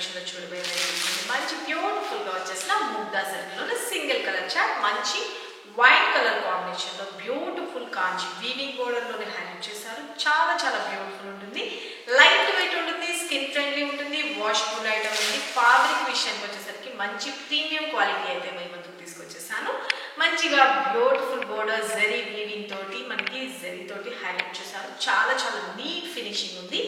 కలెక్షన్లో చూడబోయే మంచి బ్యూటిఫుల్గా వచ్చేసిన ముగ్దా సిల్క్లోనే సింగిల్ కలర్ చాట్ మంచి వైట్ కలర్ కాంబినేషన్లో బ్యూటిఫుల్ కాంచి వీవింగ్ బోర్డర్లోనే హైలైట్ చేశారు. చాలా చాలా బ్యూటిఫుల్ ఉంటుంది, లైట్ వెయిట్ ఉంటుంది, స్కిన్ ఫ్రెండ్లీ ఉంటుంది, వాషబుల్ ఐటమ్ ఉంది. ఫ్యాబ్రిక్ విషయానికి వచ్చేసరికి మంచి ప్రీమియం క్వాలిటీ అయితే మేము ముందుకు తీసుకొచ్చేసాను. మంచిగా బ్యూటిఫుల్ బోర్డర్ జెరీ వీవింగ్ తోటి మనకి జెరీ తోటి హైలైట్ చేశారు. చాలా చాలా నీట్ ఫినిషింగ్ ఉంది.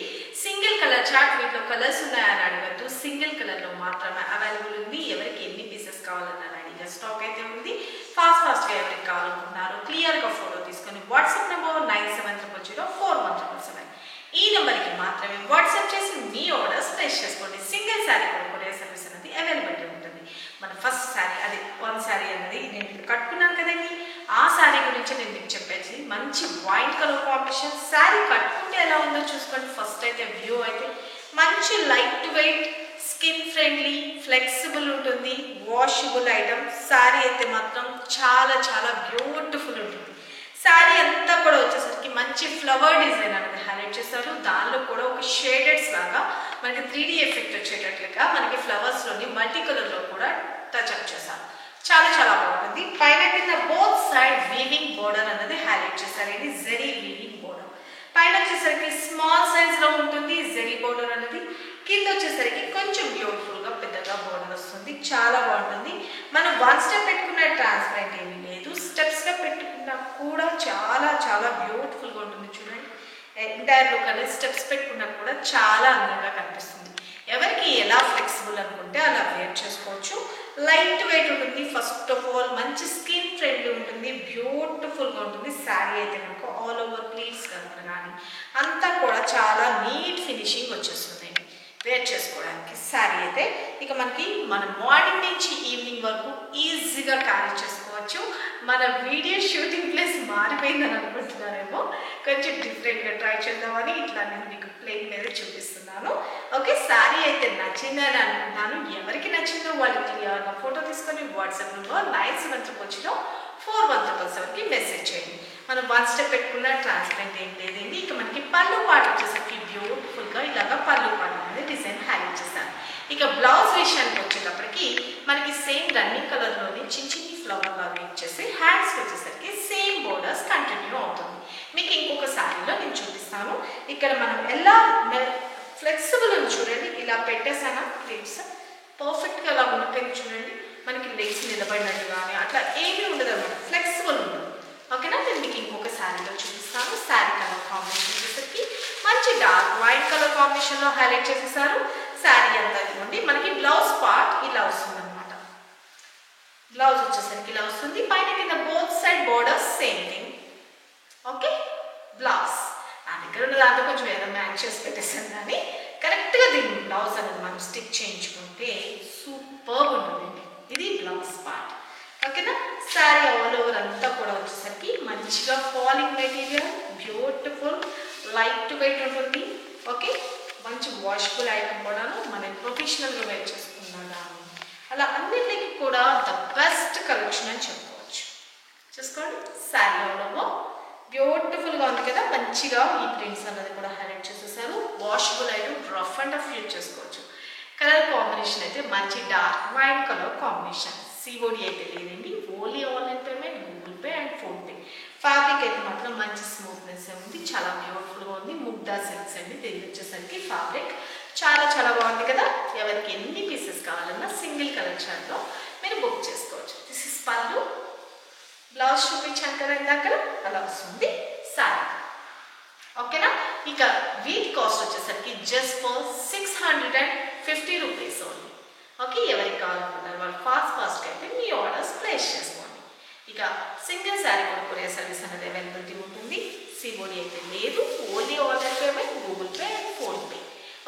సింగిల్ కలర్ చార్ట్, వీటిలో కలర్స్ ఉన్నాయని అడగద్దు, సింగిల్ కలర్లో మాత్రమే అవైలబుల్ ఉంది. ఎవరికి ఎన్ని పీసెస్ కావాలన్నా రెడీగా స్టాక్ అయితే ఉంది. ఫాస్ట్గా ఎవరికి కావాలనుకున్నారో క్లియర్గా ఫోటో తీసుకొని వాట్సాప్ నెంబర్ 97004177 ఈ నెంబర్కి మాత్రమే వాట్సాప్ చేసి మీ ఆర్డర్స్ ప్లేస్ చేసుకోండి. సింగిల్ శారీ కొరియర్ సర్వీస్ అనేది అవైలబిలిటీ ఉంటుంది. మన ఫస్ట్ శారీ అదే వన్ శారీ అనేది నేను కట్టుకున్నాను కదండి, ఆ శారీ గురించి నేను మీకు చెప్పేసి మంచి వైట్ కలర్ కాంబినేషన్. శారీ కట్టుకుంటే ఎలా ఉందో చూసుకోండి. ఫస్ట్ అయితే వ్యూ అయితే మంచి light weight, skin friendly, flexible ఉంటుంది, వాషబుల్ ఐటమ్. శారీ అయితే మాత్రం చాలా చాలా బ్యూటిఫుల్ ఉంటుంది. శారీ అంతా కూడా వచ్చేసరికి మంచి ఫ్లవర్ డిజైన్ అనేది హైలైట్ చేస్తారు. దానిలో కూడా ఒక షేడెడ్స్ లాగా మనకి 3D ఎఫెక్ట్ వచ్చేటట్లుగా మనకి ఫ్లవర్స్లోని మల్టీ కలర్లో కూడా టచ్అప్ చేశారు. చాలా చాలా బాగుంటుంది. పైన కింద బోత్ సైడ్ వీవింగ్ బోర్డర్ అనేది హైలైట్ చేశారు. ఇది జెరీ వీవింగ్ బోర్డర్. పైన వచ్చేసరికి స్మాల్ సైజ్లో ఉంటుంది జెరీ బోర్డర్ అనేది. కింద వచ్చేసరికి కొంచెం బ్యూటిఫుల్గా పెద్దగా బోర్డర్ వస్తుంది. చాలా బాగుంటుంది. మనం వన్ స్టెప్ పెట్టుకున్న ట్రాన్స్పరెంట్ ఏమీ లేదు, స్టెప్స్గా పెట్టుకున్నా కూడా చాలా చాలా బ్యూటిఫుల్గా ఉంటుంది. చూడండి, ఎంటైర్ లుక్ అనేది స్టెప్స్ పెట్టుకున్నా కూడా చాలా అందంగా కనిపిస్తుంది. ఎవరికి ఎలా ఫ్లెక్సిబుల్ అనుకుంటే అలా వేర్ చేసుకోవచ్చు. లైట్ వెయిట్ ఉంటుంది. ఫస్ట్ ఆఫ్ ఆల్ మంచి స్కిన్ ఫ్రెండ్లీ ఉంటుంది, బ్యూటిఫుల్గా ఉంటుంది. శారీ అయితే మనకు ఆల్ ఓవర్ ప్లీట్స్ కానీ అంతా కూడా చాలా నీట్ ఫినిషింగ్ వచ్చేస్తుంది వేర్ చేసుకోవడానికి. శారీ అయితే ఇక మనకి మన మార్నింగ్ నుంచి ఈవినింగ్ వరకు ఈజీగా క్యారీ చేసుకోవచ్చు. మన వీడియో షూటింగ్ ప్లేస్ మారిపోయిందని అనుకుంటున్నారేమో, కొంచెం డిఫరెంట్గా ట్రై చేద్దామని ఇట్లా నేను మీకు ప్లేన్ మీద చూపిస్తున్నాను. ఓకే, శారీ అయితే నచ్చిందని అనుకుంటున్నాను. ఎవరికి నచ్చిందో వాళ్ళు క్లియర్గా ఫోటో తీసుకొని వాట్సాప్ నెంబర్ 97004177కి మెసేజ్ చేయండి. మనం వన్ స్టెప్ పెట్టుకున్న ట్రాన్స్పరెంట్ ఏం లేదండి. ఇక మనకి పళ్ళు పాట వచ్చేసరికి బ్యూటిఫుల్గా ఇలాగా పళ్ళు పాట అనేది డిజైన్ హైలైట్ చేస్తాను. ఇక బ్లౌజ్ విషయానికి వచ్చేటప్పటికి మనకి సేమ్ రన్నింగ్ కలర్లోని చిన్న చిన్ని ఫ్లవర్ లాగా ఇచ్చేసి హ్యాండ్స్కి వచ్చేసరికి సేమ్ బోర్డర్స్ కంటిన్యూ అవుతుంది. మీకు ఇంకొక శారీలో నేను చూపిస్తాను. ఇక్కడ మనం ఎలా ఫ్లెక్సిబుల్ అని చూడండి, ఇలా పెట్టేసానా ప్లేట్స్ పర్ఫెక్ట్గా అలా ఉండిపోయింది. చూడండి, మనకి లెగ్స్ నిలబడినట్టు కానీ అట్లా ఏమీ ఉండదు అనమాట, ఫ్లెక్సిబుల్ ఉండదు. ఓకేనా, నేను మీకు ఇంకొక శారీలో చూపిస్తాను. శారీ కలర్ కాంబినేషన్ వచ్చేసరికి మంచి డార్క్ వైట్ కలర్ కాంబినేషన్లో హైలైట్ చేసేసారు. శారీ అంతా ఇవ్వండి. మనకి బ్లౌజ్ పార్ట్ ఇలా వస్తుంది అనమాట. బ్లౌజ్ వచ్చేసరికి ఇలా వస్తుంది. పైన కింద both side borders same thing. Okay, blouse నా దగ్గర ఉన్న దాంట్లో కొంచెం ఏదో మ్యాచ్ చేసి పెట్టేసాను, కానీ కరెక్ట్గా దీన్ని బ్లౌజ్ అనేది మనం స్టిక్ చేయించుకుంటే సూపర్ ఉంటుందండి. ఇది బ్లౌజ్ పార్ట్. ఓకేనా, శారీ ఆల్ ఓవర్ అంతా కూడా వచ్చేసరికి మంచిగా falling material, beautiful light weight ఉంటుంది. ఓకే, మంచి వాషబుల్ ఐటమ్ కూడాను మనం ప్రొఫెషనల్గా వేర్ చేసుకున్నాను. అలా అన్నింటికి కూడా ద బెస్ట్ కలెక్షన్ అని చెప్పుకోవచ్చు. చూసుకోండి, శారీ ఆల్ ఓవర్ బ్యూటిఫుల్గా ఉంది కదా. మంచిగా ఈ ప్రింట్స్ అన్నది కూడా హైలైట్ చేసేసారు. Washable item, rough and tough use చేసుకోవచ్చు. కలర్ కాంబినేషన్ అయితే మంచి dark white colour combination. COD అయితే లేదండి, only online payment, Google pay and PhonePe. Fabric అయితే మాత్రం మంచి స్మూత్నెస్ ఉంది, చాలా బ్యూటిఫుల్గా ఉంది. ముగ్దా సిల్క్స్ అండి దీనికి వచ్చేసరికి ఫ్యాబ్రిక్ చాలా చాలా బాగుంది కదా. ఎవరికి ఎన్ని పీసెస్ కావాలన్నా సింగిల్ కలర్ చార్ట్లో మీరు బుక్ చేసుకోవచ్చు. దిస్ ఇస్ పళ్ళు. బ్లౌజ్ చూపించాను కదా ఇందాక, అలా వస్తుంది శారీ. ఓకేనా, ఇక వీటి కాస్ట్ వచ్చేసరికి just for 650 rupees only. Okay, ఎవరికి కావాలనుకున్నారు వాళ్ళు ఫాస్ట్గా అయితే మీ ఆర్డర్స్ ప్లేస్ చేసుకోండి. ఇక సింగిల్ శారీ కూడా కొరియర్ సర్వీస్ అనేది అవైలబిలిటీ ఉంటుంది. COD అయితే లేదు, only online payment, Google pay and PhonePe.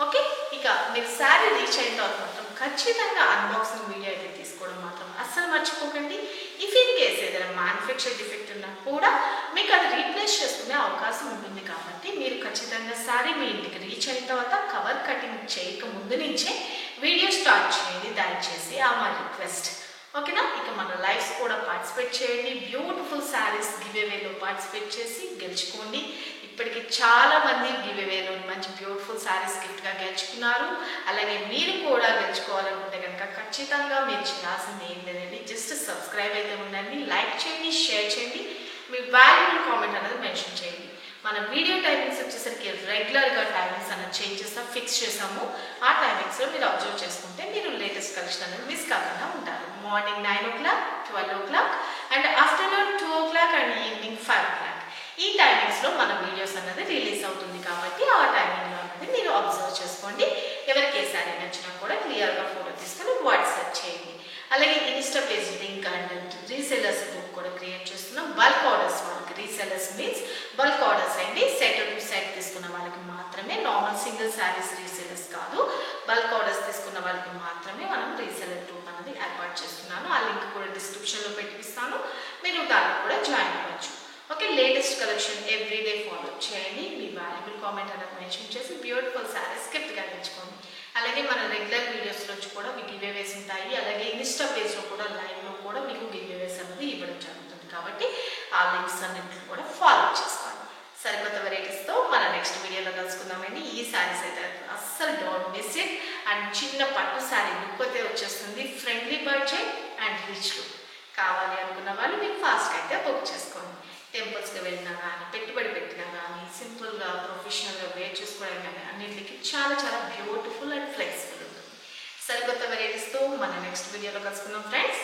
Okay, ఇక మీరు శారీ రీచ్ అయిన తర్వాత మాత్రం ఖచ్చితంగా అన్బాక్సింగ్ వీడియో అయితే తీసుకోవడం మాత్రం అస్సలు మర్చిపోకండి. ఇఫ్ ఇన్ కేస్ ఏదైనా మ్యానుఫ్యాక్చర్ డిఫెక్ట్ ఉన్నా కూడా మీకు అది రీప్లేస్ చేసుకునే అవకాశం ఉంటుంది. కాబట్టి మీరు ఖచ్చితంగా శారీ మీ ఇంటికి రీచ్ అయిన తర్వాత కవర్ కటింగ్ చేయక ముందు నుంచే వీడియో స్టార్ట్ చేయండి దయచేసి, ఆ మా రిక్వెస్ట్. ఓకేనా, ఇక మన లైవ్స్ కూడా పార్టిసిపేట్ చేయండి. బ్యూటిఫుల్ శారీస్ గివ్ అవేలో పార్టిసిపేట్ చేసి గెలుచుకోండి. ఇక ఇప్పటికి చాలా మంది గివ్ అవేలో మంచి బ్యూటిఫుల్ శారీస్ గిఫ్ట్గా గెలుచుకున్నారు. అలాగే మీరు కూడా గెలుచుకోవాలనుకుంటే కనుక ఖచ్చితంగా మీరు చేయాల్సింది ఏం లేదండి, జస్ట్ సబ్స్క్రైబ్ అయితే ఉండండి, లైక్ చేయండి, షేర్ చేయండి, మీ వాల్యుబుల్ కామెంట్ అనేది మెన్షన్ చేయండి. మన వీడియో టైమింగ్స్ వచ్చేసరికి రెగ్యులర్గా టైమింగ్స్ అనేది చేంజ్ చేస్తాం, ఫిక్స్ చేసాము. ఆ టైమింగ్స్లో మీరు అబ్జర్వ్ చేసుకుంటే మీరు లేటెస్ట్ కలెక్షన్ అనేది మిస్ కాకుండా ఉంటారు. Morning 9 o'clock, 12 o'clock and afternoon 2 o'clock and evening 5 o'clock. ఈ టైమింగ్స్లో మన వీడియోస్ అనేది రిలీజ్ అవుతుంది కాబట్టి ఆ టైమింగ్లో అనేది మీరు అబ్జర్వ్ చేసుకోండి. ఎవరికి ఏ శారీ నచ్చినా కూడా క్లియర్గా ఫోటో తీసుకొని వాట్సాప్ చేయండి. అలాగే Insta page link and resellers group కూడా క్రియేట్ చేస్తున్నాం. బల్క్ ఆర్డర్స్ వాళ్ళకి రీసెలర్స్ మీన్స్ బల్క్ ఆర్డర్స్ అండి, సెట్ టు సెట్ తీసుకున్న వాళ్ళకి మాత్రమే, నార్మల్ సింగిల్ శారీస్ రీసెలర్స్ కాదు, బల్క్ ఆర్డర్స్ తీసుకున్న వాళ్ళకి మాత్రమే మనం రీసెలర్ గ్రూప్ అనేది ఏర్పాటు చేస్తున్నాను. ఆ లింక్ కూడా డిస్క్రిప్షన్లో పెట్టిస్తాను, మీరు దాన్ని కూడా జాయిన్ అవ్వచ్చు. Okay, latest collection everyday follow చేయండి, మీ వాల్యుబుల్ కామెంట్ అనేది మెన్షన్ చేసి బ్యూటిఫుల్ శారీస్ గిఫ్ట్గా తెచ్చుకోండి. అలాగే మన రెగ్యులర్ వీడియోస్లో కూడా మీకు గివ్ అవేస్ ఉంటాయి. అలాగే ఇన్స్టా పేజ్లో కూడా లైవ్లో కూడా మీకు గివ్ అవేస్ అనేది ఇవ్వడం జరుగుతుంది కాబట్టి ఆ లింక్స్ అన్నింటిని కూడా ఫాలో చేసుకోండి. సరికొత్త వెరైటీస్తో మన నెక్స్ట్ వీడియోలో కలుసుకుందామండి. ఈ శారీస్ అయితే అస్సలు డోంట్ మిస్ ఇట్. అండ్ చిన్న పట్టు శారీ లుక్ అయితే వచ్చేస్తుంది, friendly budget and rich look. కావాలి అనుకున్న వాళ్ళు మీకు ఫాస్ట్గా అయితే బుక్ చేసుకోండి. టెంపుల్స్కి వెళ్ళినా కానీ, పెట్టుబడి పెట్టినా కానీ, సింపుల్గా ప్రొఫెషనల్గా వేర్ చేసుకోవడం కానీ అన్నింటికి చాలా చాలా బ్యూటిఫుల్ అండ్ ఫ్లెక్సిబుల్ ఉంటుంది. సరికొత్త వెరైటీస్తో మన నెక్స్ట్ వీడియోలో కలుసుకుందాం ఫ్రెండ్స్.